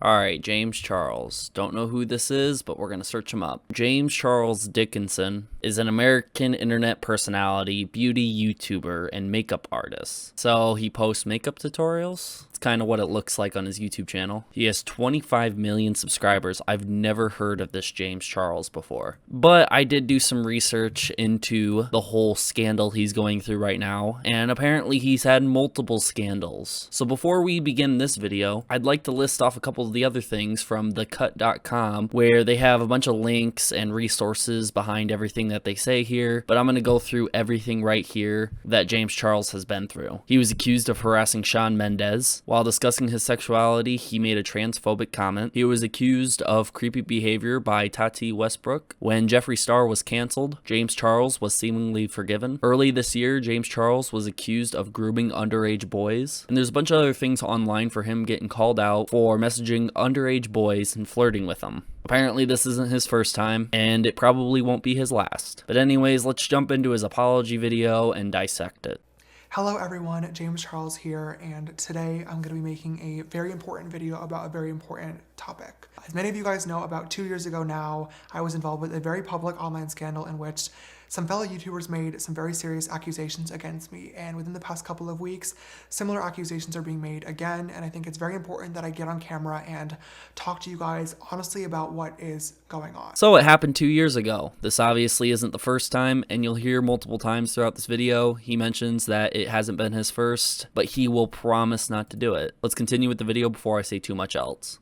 Alright, James Charles. Don't know who this is, but we're going to search him up. James Charles Dickinson is an American internet personality, beauty YouTuber, and makeup artist. So he posts makeup tutorials. It's kind of what it looks like on his YouTube channel. He has 25 million subscribers. I've never heard of this James Charles before. But I did do some research into the whole scandal he's going through right now, and apparently he's had multiple scandals. So before we begin this video, I'd like to list off a couple of the other things from thecut.com, where they have a bunch of links and resources behind everything that they say here, but I'm going to go through everything right here that James Charles has been through. He was accused of harassing Shawn Mendes. While discussing his sexuality, he made a transphobic comment. He was accused of creepy behavior by Tati Westbrook. When Jeffree Star was canceled, James Charles was seemingly forgiven. Early this year, James Charles was accused of grooming underage boys. And there's a bunch of other things online for him getting called out for messaging underage boys and flirting with them. Apparently this isn't his first time, and it probably won't be his last. But anyways, let's jump into his apology video and dissect it. Hello everyone, James Charles here, and today I'm going to be making a very important video about a very important topic. As many of you guys know, about 2 years ago now, I was involved with a very public online scandal in which some fellow YouTubers made some very serious accusations against me, and within the past couple of weeks, similar accusations are being made again, and I think it's very important that I get on camera and talk to you guys honestly about what is going on. So it happened 2 years ago. This obviously isn't the first time, and you'll hear multiple times throughout this video, he mentions that it hasn't been his first, but he will promise not to do it. Let's continue with the video before I say too much else.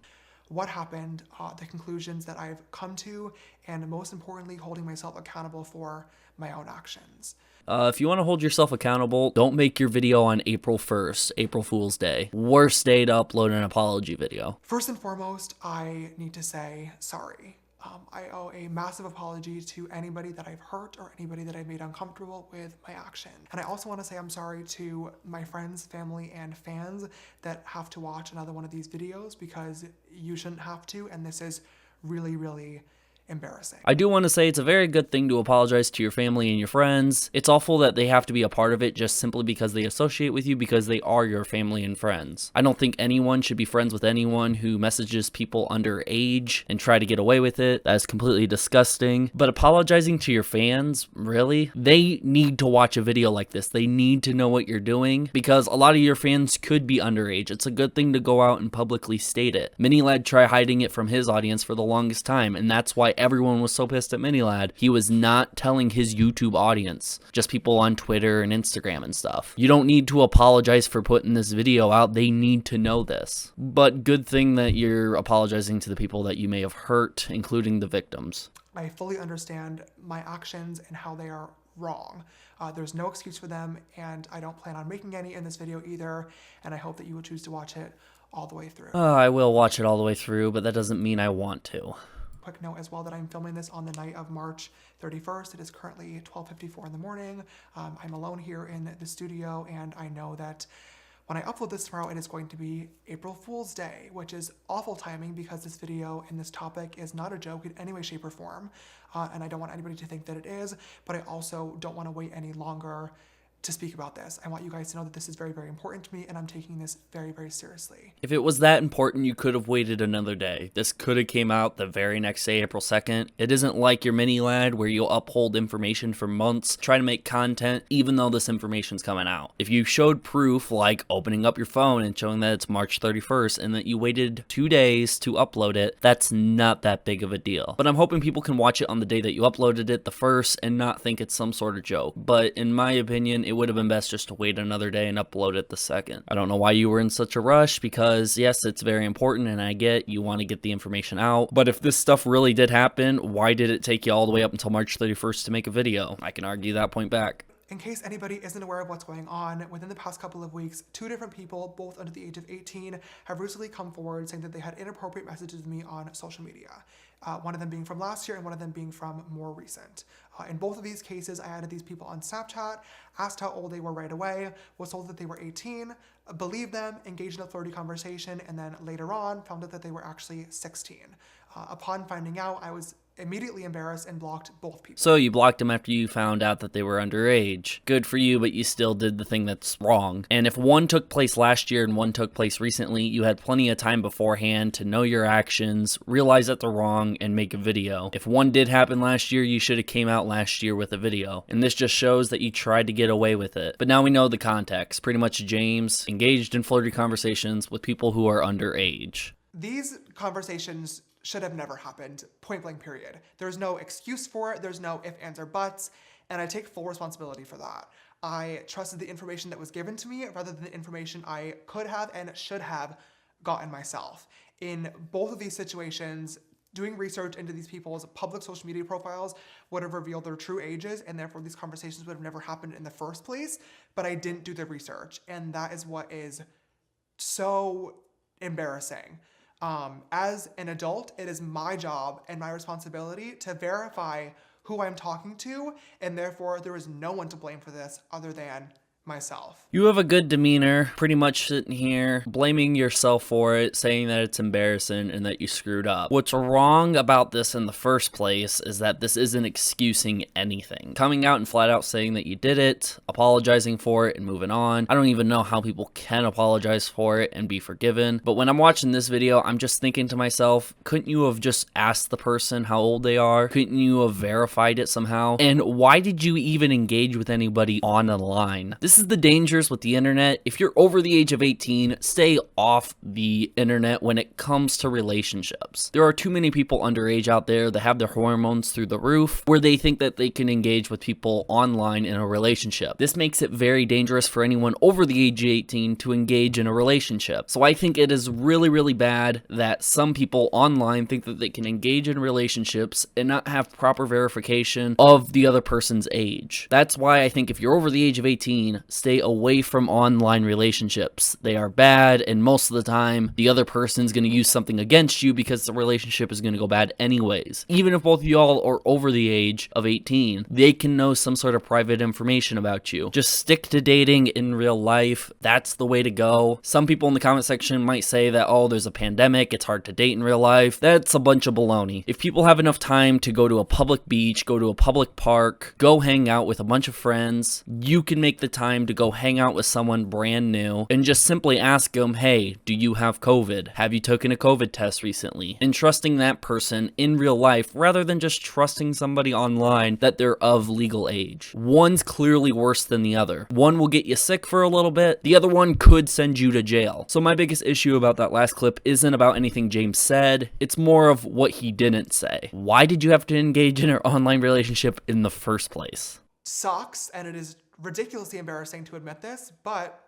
What happened, the conclusions that I've come to, and most importantly, holding myself accountable for my own actions. If you want to hold yourself accountable, don't make your video on April 1st, April Fool's Day. Worst day to upload an apology video. First and foremost, I need to say sorry. I owe a massive apology to anybody that I've hurt or anybody that I've made uncomfortable with my action. And I also want to say I'm sorry to my friends, family, and fans that have to watch another one of these videos, because you shouldn't have to, and this is really, really embarrassing. I do want to say it's a very good thing to apologize to your family and your friends. It's awful that they have to be a part of it just simply because they associate with you, because they are your family and friends. I don't think anyone should be friends with anyone who messages people underage and try to get away with it. That is completely disgusting. But apologizing to your fans, really? They need to watch a video like this. They need to know what you're doing, because a lot of your fans could be underage. It's a good thing to go out and publicly state it. Minilad tried hiding it from his audience for the longest time, and that's why everyone was so pissed at Minilad. He was not telling his YouTube audience, just people on Twitter and Instagram and stuff. You don't need to apologize for putting this video out. They need to know this. But good thing that you're apologizing to the people that you may have hurt, including the victims. I fully understand my actions and how they are wrong. There's no excuse for them, and I don't plan on making any in this video either, and I hope that you will choose to watch it all the way through. I will watch it all the way through, but that doesn't mean I want to. Quick note as well that I'm filming this on the night of March 31st. It is currently 12:54 in the morning. I'm alone here in the studio, and I know that when I upload this tomorrow, it is going to be April Fool's Day, which is awful timing because this video and this topic is not a joke in any way, shape, or form. And I don't want anybody to think that it is, but I also don't want to wait any longer to speak about this. I want you guys to know that this is very, very important to me, and I'm taking this very, very seriously. If it was that important, you could have waited another day. This could have came out the very next day, April 2nd. It isn't like your Minilad where you'll uphold information for months, try to make content, even though this information's coming out. If you showed proof, like opening up your phone and showing that it's March 31st and that you waited 2 days to upload it, that's not that big of a deal. But I'm hoping people can watch it on the day that you uploaded it, the first, and not think it's some sort of joke. But in my opinion, it would have been best just to wait another day and upload it the second. I don't know why you were in such a rush, because yes, it's very important and I get you want to get the information out, but if this stuff really did happen, why did it take you all the way up until March 31st to make a video? I can argue that point back. In case anybody isn't aware of what's going on, within the past couple of weeks, 2 different people, both under the age of 18, have recently come forward saying that they had inappropriate messages with me on social media. One of them being from last year and one of them being from more recent. In both of these cases, I added these people on Snapchat, asked how old they were right away, was told that they were 18, believed them, engaged in a flirty conversation, and then later on found out that they were actually 16. Upon finding out, I was immediately embarrassed and blocked both people. So you blocked them after you found out that they were underage. Good for you, but you still did the thing that's wrong. And if one took place last year and one took place recently, you had plenty of time beforehand to know your actions, realize that they're wrong, and make a video. If one did happen last year, you should have came out last year with a video. And this just shows that you tried to get away with it. But now we know the context. Pretty much James engaged in flirty conversations with people who are underage. These conversations should have never happened, point blank period. There's no excuse for it, there's no ifs, ands, or buts, and I take full responsibility for that. I trusted the information that was given to me rather than the information I could have and should have gotten myself. In both of these situations, doing research into these people's public social media profiles would have revealed their true ages, and therefore these conversations would have never happened in the first place, but I didn't do the research, and that is what is so embarrassing. As an adult, it is my job and my responsibility to verify who I'm talking to, and therefore there is no one to blame for this other than myself. You have a good demeanor, pretty much sitting here blaming yourself for it, saying that it's embarrassing and that you screwed up. What's wrong about this in the first place is that this isn't excusing anything. Coming out and flat out saying that you did it, apologizing for it, and moving on. I don't even know how people can apologize for it and be forgiven. But when I'm watching this video, I'm just thinking to myself, couldn't you have just asked the person how old they are? Couldn't you have verified it somehow? And why did you even engage with anybody online? This is the dangers with the internet. If you're over the age of 18, stay off the internet when it comes to relationships. There are too many people underage out there that have their hormones through the roof where they think that they can engage with people online in a relationship. This makes it very dangerous for anyone over the age of 18 to engage in a relationship. So I think it is really, really bad that some people online think that they can engage in relationships and not have proper verification of the other person's age. That's why I think if you're over the age of 18, stay away from online relationships. They are bad, and most of the time, the other person's going to use something against you because the relationship is going to go bad anyways. Even if both of y'all are over the age of 18, they can know some sort of private information about you. Just stick to dating in real life. That's the way to go. Some people in the comment section might say that, oh, there's a pandemic, it's hard to date in real life. That's a bunch of baloney. If people have enough time to go to a public beach, go to a public park, go hang out with a bunch of friends, you can make the time to go hang out with someone brand new and just simply ask them, hey, do you have COVID? Have you taken a COVID test recently? And trusting that person in real life rather than just trusting somebody online that they're of legal age. One's clearly worse than the other. One will get you sick for a little bit. The other one could send you to jail. So my biggest issue about that last clip isn't about anything James said. It's more of what he didn't say. Why did you have to engage in an online relationship in the first place? Sucks, and it is ridiculously embarrassing to admit this, but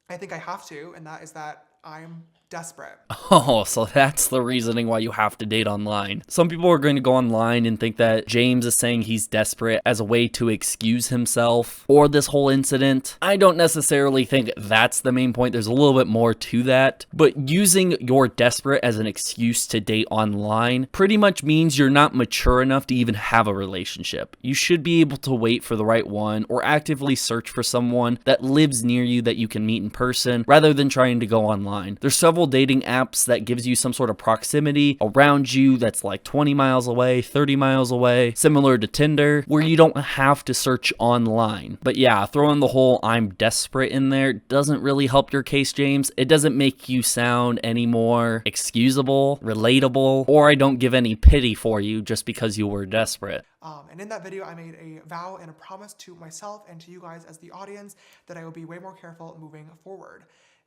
I think I have to, and that is that I'm desperate. Oh, so that's the reasoning why you have to date online. Some people are going to go online and think that James is saying he's desperate as a way to excuse himself or this whole incident. I don't necessarily think that's the main point. There's a little bit more to that. But using you're desperate as an excuse to date online pretty much means you're not mature enough to even have a relationship. You should be able to wait for the right one or actively search for someone that lives near you that you can meet in person rather than trying to go online. There's several dating apps that gives you some sort of proximity around you that's like 20 miles away, 30 miles away, similar to Tinder, where you don't have to search online. But yeah, throwing the whole I'm desperate in there doesn't really help your case, James. It doesn't make you sound any more excusable, relatable, or I don't give any pity for you just because you were desperate. And in that video, I made a vow and a promise to myself and to you guys as the audience that I would be way more careful moving forward.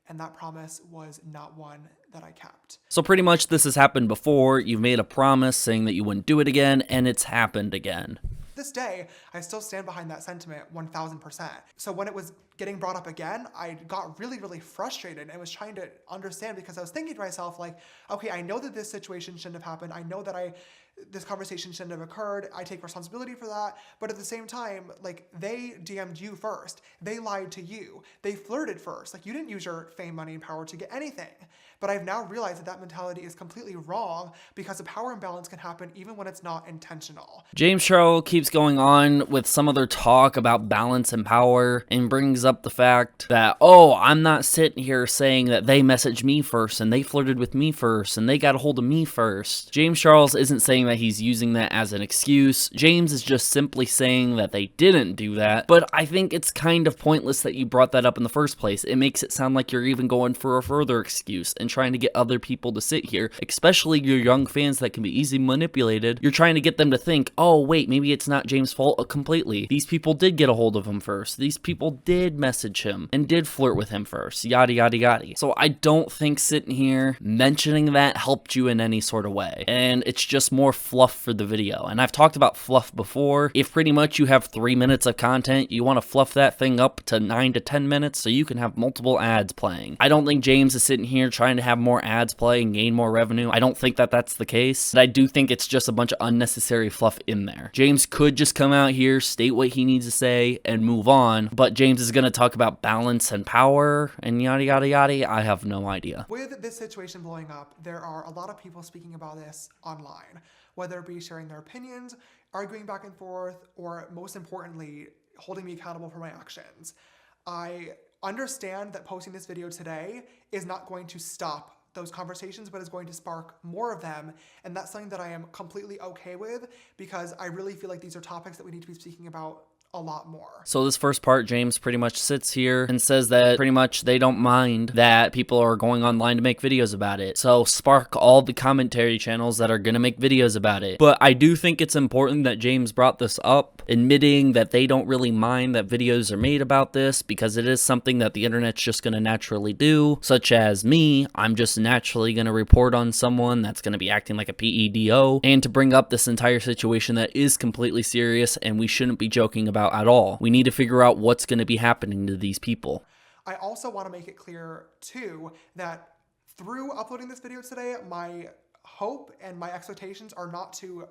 And that promise was not one that I kept. So pretty much this has happened before. You've made a promise saying that you wouldn't do it again, and it's happened again. This day, I still stand behind that sentiment 1000%. So when it was getting brought up again, I got really, really frustrated and was trying to understand because I was thinking to myself like, okay, I know that this situation shouldn't have happened. I know that this conversation shouldn't have occurred. I take responsibility for that. But at the same time, like they DM'd you first. They lied to you. They flirted first. Like you didn't use your fame, money, and power to get anything. But I've now realized that that mentality is completely wrong because a power imbalance can happen even when it's not intentional. James Charles keeps going on with some other talk about balance and power and brings up the fact that, oh, I'm not sitting here saying that they messaged me first and they flirted with me first and they got a hold of me first. James Charles isn't saying that he's using that as an excuse. James is just simply saying that they didn't do that, but I think it's kind of pointless that you brought that up in the first place. It makes it sound like you're even going for a further excuse and trying to get other people to sit here, especially your young fans that can be easily manipulated. You're trying to get them to think, oh wait, maybe it's not James' fault completely. These people did get a hold of him first. These people did message him and did flirt with him first, yada yada yada. So I don't think sitting here mentioning that helped you in any sort of way, and it's just more fluff for the video. And I've talked about fluff before. If pretty much you have 3 minutes of content, you want to fluff that thing up to 9 to 10 minutes so you can have multiple ads playing. I don't think James is sitting here trying to have more ads play and gain more revenue. I don't think that that's the case, but I do think it's just a bunch of unnecessary fluff in there. James could just come out here, state what he needs to say, and move on, but James is going to talk about balance and power and yada yada yada. I have no idea. With this situation blowing up, there are a lot of people speaking about this online, whether it be sharing their opinions, arguing back and forth, or most importantly, holding me accountable for my actions. I understand that posting this video today is not going to stop those conversations, but is going to spark more of them, and that's something that I am completely okay with, because I really feel like these are topics that we need to be speaking about a lot more. So this first part, James pretty much sits here and says that pretty much they don't mind that people are going online to make videos about it. So spark all the commentary channels that are going to make videos about it. But I do think it's important that James brought this up, admitting that they don't really mind that videos are made about this, because it is something that the internet's just going to naturally do, such as me. I'm just naturally going to report on someone that's going to be acting like a PEDO, and to bring up this entire situation that is completely serious and we shouldn't be joking about at all. We need to figure out what's going to be happening to these people. I also want to make it clear too that through uploading this video today, my hope and my expectations are not to,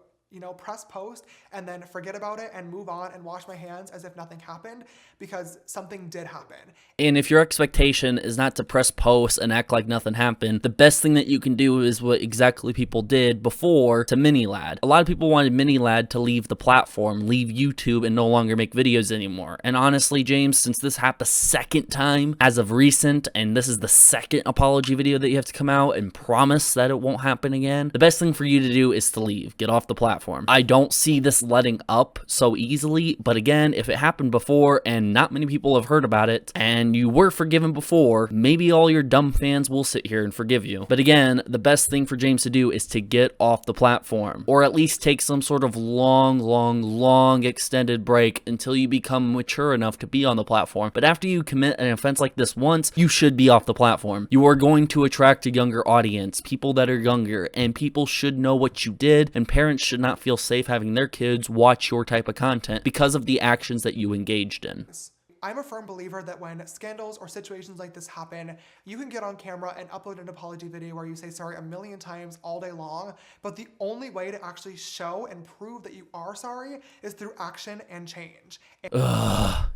press post and then forget about it and move on and wash my hands as if nothing happened, because something did happen. And if your expectation is not to press post and act like nothing happened, the best thing that you can do is what exactly people did before to Minilad. A lot of people wanted Minilad to leave the platform, leave YouTube, and no longer make videos anymore. And honestly, James, since this happened the second time as of recent, and this is the second apology video that you have to come out and promise that it won't happen again, the best thing for you to do is to leave. Get off the platform. I don't see this letting up so easily, but again, if it happened before and not many people have heard about it, and you were forgiven before, maybe all your dumb fans will sit here and forgive you. But again, the best thing for James to do is to get off the platform, or at least take some sort of long extended break until you become mature enough to be on the platform. But after you commit an offense like this once, you should be off the platform. You are going to attract a younger audience, people that are younger, and people should know what you did, and parents should not feel safe having their kids watch your type of content because of the actions that you engaged in. I'm a firm believer that when scandals or situations like this happen, you can get on camera and upload an apology video where you say sorry a million times all day long, but the only way to actually show and prove that you are sorry is through action and change.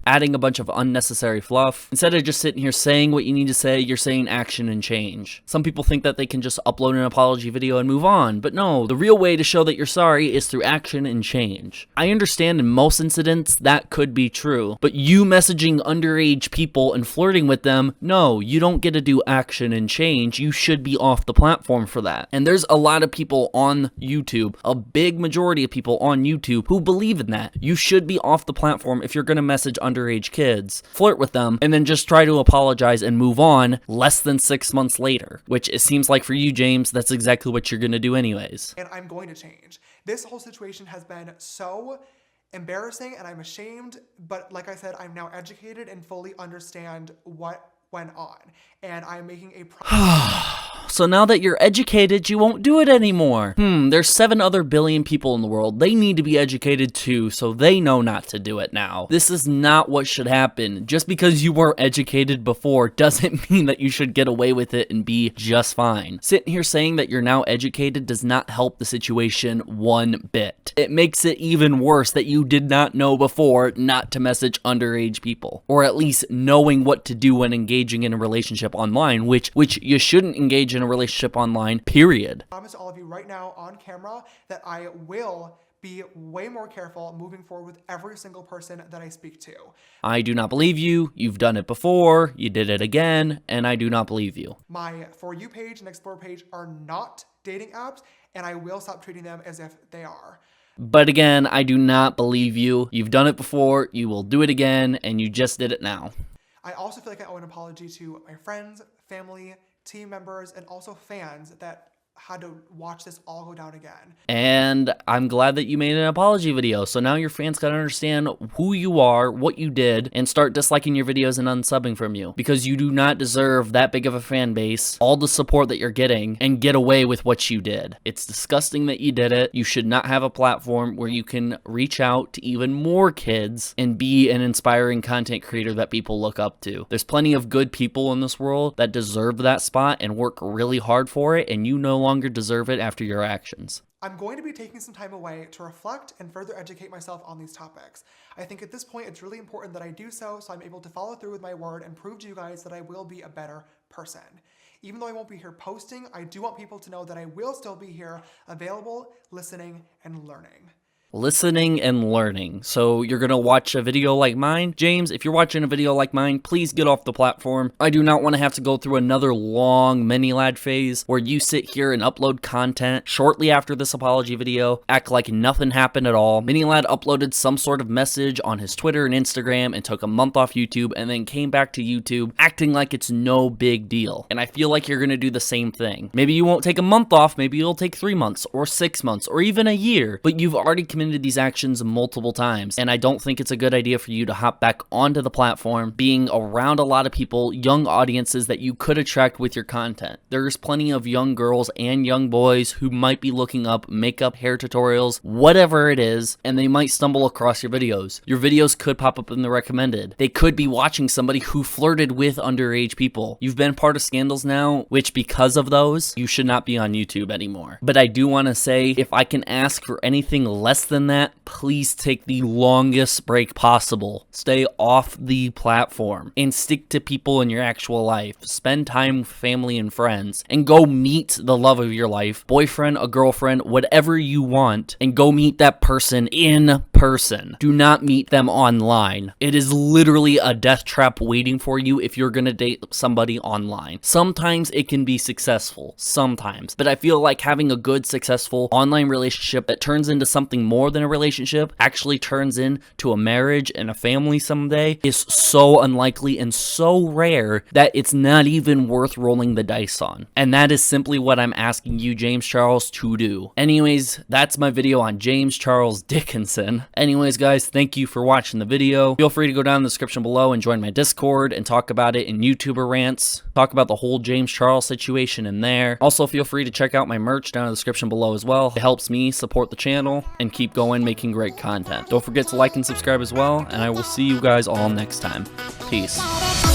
Adding a bunch of unnecessary fluff. Instead of just sitting here saying what you need to say, you're saying action and change. Some people think that they can just upload an apology video and move on, but no, the real way to show that you're sorry is through action and change. I understand in most incidents that could be true, but you messaging underage people and flirting with them, no, you don't get to do action and change. You should be off the platform for that. And there's a lot of people on YouTube, a big majority of people on YouTube who believe in that. You should be off the platform if you're going to message underage kids, flirt with them, and then just try to apologize and move on less than 6 months later, which it seems like for you, James, that's exactly what you're going to do anyways. And I'm going to change. This whole situation has been so embarrassing and I'm ashamed, but like I said, I'm now educated and fully understand what went on, and I'm making a So now that you're educated, you won't do it anymore. There's 7 other billion people in the world. They need to be educated too, so they know not to do it now. This is not what should happen. Just because you weren't educated before doesn't mean that you should get away with it and be just fine. Sitting here saying that you're now educated does not help the situation one bit. It makes it even worse that you did not know before not to message underage people, or at least knowing what to do when engaging in a relationship online, which you shouldn't engage in a relationship online, period. I promise all of you right now on camera that I will be way more careful moving forward with every single person that I speak to. I do not believe you. You've done it before. You did it again, and I do not believe you. My For You page and Explore page are not dating apps, and I will stop treating them as if they are. But again, I do not believe you. You've done it before. You will do it again, and you just did it now. I also feel like I owe an apology to my friends, family, team members, and also fans that had to watch this all go down again. And I'm glad that you made an apology video, so now your fans can understand who you are, what you did, and start disliking your videos and unsubbing from you, because you do not deserve that big of a fan base, all the support that you're getting, and get away with what you did. It's disgusting that you did it. You should not have a platform where you can reach out to even more kids and be an inspiring content creator that people look up to. There's plenty of good people in this world that deserve that spot and work really hard for it, and you no longer deserve it after your actions. I'm going to be taking some time away to reflect and further educate myself on these topics. I think at this point it's really important that I do so I'm able to follow through with my word and prove to you guys that I will be a better person. Even though I won't be here posting, I do want people to know that I will still be here, available, listening, and learning. Listening and learning. So you're gonna watch a video like mine? James, if you're watching a video like mine, please get off the platform. I do not want to have to go through another long mini lad phase where you sit here and upload content shortly after this apology video, act like nothing happened at all. Mini lad uploaded some sort of message on his Twitter and Instagram and took a month off YouTube and then came back to YouTube acting like it's no big deal. And I feel like you're gonna do the same thing. Maybe you won't take a month off, maybe you'll take 3 months or 6 months or even a year, but you've already committed these actions multiple times, and I don't think it's a good idea for you to hop back onto the platform being around a lot of people, young audiences that you could attract with your content. There's plenty of young girls and young boys who might be looking up makeup, hair tutorials, whatever it is, and they might stumble across your videos. Your videos could pop up in the recommended. They could be watching somebody who flirted with underage people. You've been part of scandals now, which because of those, you should not be on YouTube anymore. But I do want to say, if I can ask for anything less than that, please take the longest break possible. Stay off the platform and stick to people in your actual life. Spend time with family and friends and go meet the love of your life, boyfriend, a girlfriend, whatever you want, and go meet that person in person. Do not meet them online. It is literally a death trap waiting for you if you're gonna date somebody online. Sometimes it can be successful, sometimes, but I feel like having a good, successful online relationship that turns into something more than a relationship, actually turns into a marriage and a family someday, is so unlikely and so rare that it's not even worth rolling the dice on. And that is simply what I'm asking you, James Charles, to do. Anyways, that's my video on James Charles Dickinson. Anyways, guys, thank you for watching the video. Feel free to go down in the description below and join my Discord and talk about it in YouTuber rants. Talk about the whole James Charles situation in there. Also, feel free to check out my merch down in the description below as well. It helps me support the channel and keep going making great content. Don't forget to like and subscribe as well, and I will see you guys all next time. Peace.